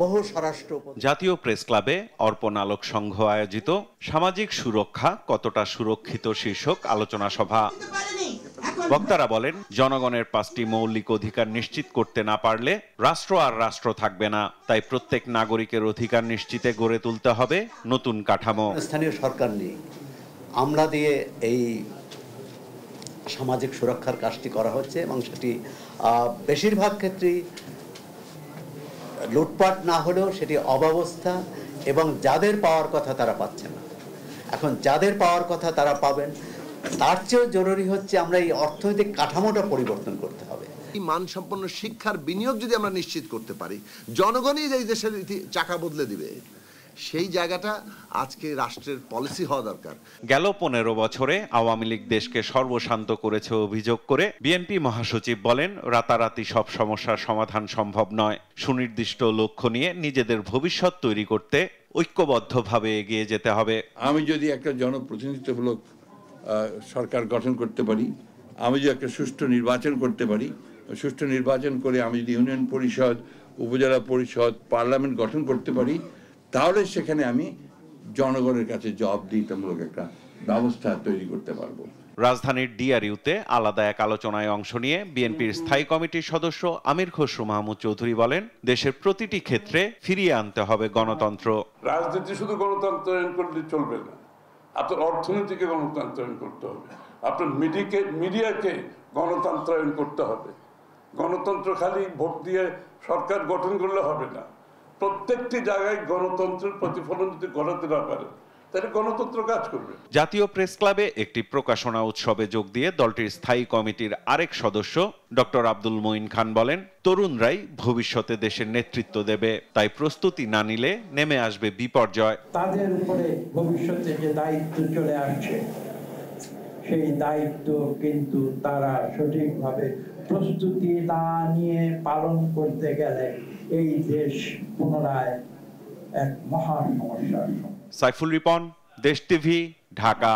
বহু স্বরাষ্ট্র। জাতীয় প্রেস ক্লাবে অর্পণ আলোক সংঘ আয়োজিত সামাজিক সুরক্ষা কতটা সুরক্ষিত শীর্ষক আলোচনা সভা। বক্তারা বলেন, জনগণের 5টি মৌলিক অধিকার নিশ্চিত করতে না পারলে রাষ্ট্র আর রাষ্ট্র থাকবে না। তাই প্রত্যেক নাগরিকের অধিকার নিশ্চিতে গড়ে তুলতে হবে নতুন কাঠামো। স্থানীয় সরকার নিয়ে আমরা দিয়ে এই সামাজিক সুরক্ষার কাজটি করা হচ্ছে এবং সেটি বেশিরভাগ ক্ষেত্রেই লুটপাট না হলেও সেটি অব্যবস্থা এবং যাদের পাওয়ার কথা তারা পাচ্ছে না। এখন যাদের পাওয়ার কথা তারা পাবেন, তার চেয়েও জরুরি হচ্ছে আমরা এই অর্থনৈতিক কাঠামোটা পরিবর্তন করতে হবে। মানসম্পন্ন শিক্ষার বিনিয়োগ যদি আমরা নিশ্চিত করতে পারি, জনগণই এই দেশের চাকা বদলে দিবে, সেই জায়গাটা আজকে রাষ্ট্রের পলিসি হওয়া দরকার। গেল 15 বছরে আওয়ামী লীগ দেশকে সর্বশান্ত করেছে অভিযোগ করে বিএনপি মহাসচিব বলেন, রাতারাতি সব সমস্যার সমাধান সম্ভব নয়। সুনির্দিষ্ট লক্ষ্য নিয়ে নিজেদের ভবিষ্যৎ তৈরি করতে ঐক্যবদ্ধভাবে এগিয়ে যেতে হবে। আমি যদি একটা জনপ্রতিনিধিত্বমূলক সরকার গঠন করতে পারি, আমি যদি একটা সুষ্ঠু নির্বাচন করতে পারি, সুষ্ঠু নির্বাচন করে আমি যদি ইউনিয়ন পরিষদ, উপজেলা পরিষদ, পার্লামেন্ট গঠন করতে পারি, তাহলে সেখানে আমি জনগণের কাছে জবাবদিহিতামূলক একটা ব্যবস্থা তৈরি করতে পারবো। রাজধানীর ডিআরইউতে আলাদা এক আলোচনায় অংশ নিয়ে বিএনপির স্থায়ী কমিটির সদস্য আমির খসরু মাহমুদ চৌধুরী বলেন, দেশের প্রতিটি ক্ষেত্রে ফিরিয়ে আনতে হবে গণতন্ত্র। রাজনীতি শুধু গণতন্ত্রায়ন করলে চলবে না, আপনার অর্থনীতিকে গণতন্ত্রায়ন করতে হবে, আপনার মিডিয়াকে গণতন্ত্রায়ন করতে হবে। গণতন্ত্র খালি ভোট দিয়ে সরকার গঠন করলে হবে না, প্রত্যেকটি জায়গায় গণতন্ত্রের প্রতিফলন যদি ঘটাতে না পারে তাহলে গণতন্ত্র কাজ করবে। জাতীয় প্রেস ক্লাবে একটি প্রকাশনা উৎসবে যোগ দিয়ে দলটির স্থায়ী কমিটির আরেক সদস্য ডক্টর আব্দুল মঈন খান বলেন, তরুণরাই ভবিষ্যতে দেশের নেতৃত্ব দেবে, তাই প্রস্তুতি না নিলে নেমে আসবে বিপর্যয়। তাদের উপরে ভবিষ্যতে যে দায়িত্ব চলে আসছে, সেই দায়িত্ব কিন্তু তারা সঠিকভাবে প্রস্তুতি না নিয়ে পালন করতে গেলে এই দেশ পুনরায় এক মহা সমস্যার। সাইফুল রিপন, দেশ টিভি, ঢাকা।